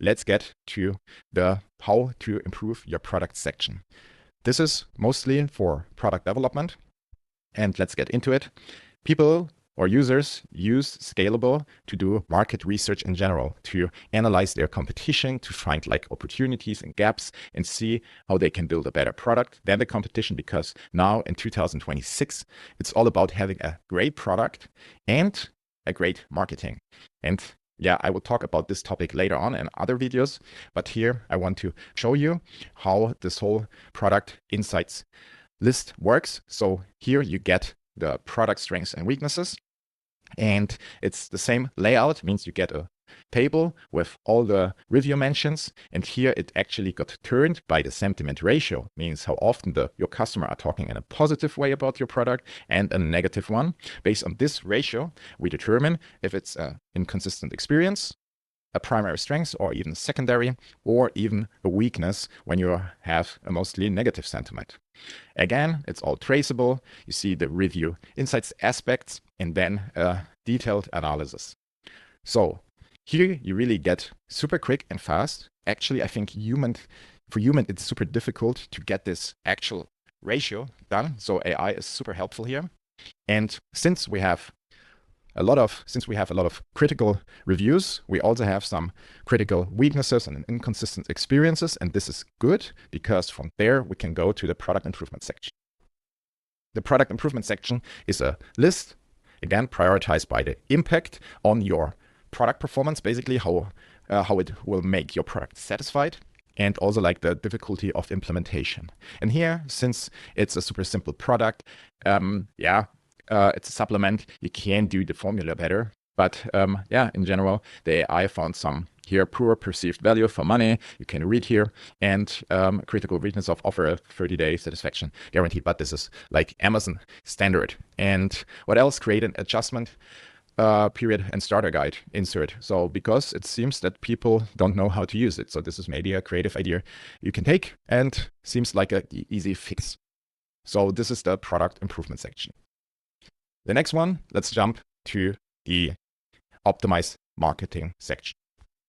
let's get to the how to improve your product section. This is mostly for product development, and let's get into it. People or users use Scalable to do market research in general, to analyze their competition, to find like opportunities and gaps and see how they can build a better product than the competition, because now in 2026, it's all about having a great product and a great marketing. And yeah, I will talk about this topic later on in other videos, but here I want to show you how this whole product insights list works. So here you get the product strengths and weaknesses, and it's the same layout, means you get a table with all the review mentions, and here it actually got turned by the sentiment ratio, means how often your customer are talking in a positive way about your product and a negative one. Based on this ratio, we determine if it's an inconsistent experience, a primary strength, or even secondary, or even a weakness when you have a mostly negative sentiment. Again, it's all traceable. You see the review insights aspects and then a detailed analysis. So here you really get super quick and fast. Actually, I think for human, it's super difficult to get this actual ratio done. So AI is super helpful here. And since we have a lot of critical reviews, we also have some critical weaknesses and inconsistent experiences. And this is good because from there we can go to the product improvement section. The product improvement section is a list, again, prioritized by the impact on your product performance, basically how it will make your product satisfied, and also like the difficulty of implementation. And here, since it's a super simple product, it's a supplement, you can do the formula better. But in general, the AI found some here poor perceived value for money. You can read here, and critical weakness of offer a 30-day satisfaction guaranteed. But this is like Amazon standard. And what else? Create an adjustment period and starter guide insert. So because it seems that people don't know how to use it. So this is maybe a creative idea you can take and seems like an easy fix. So this is the product improvement section. The next one, let's jump to the optimize marketing section.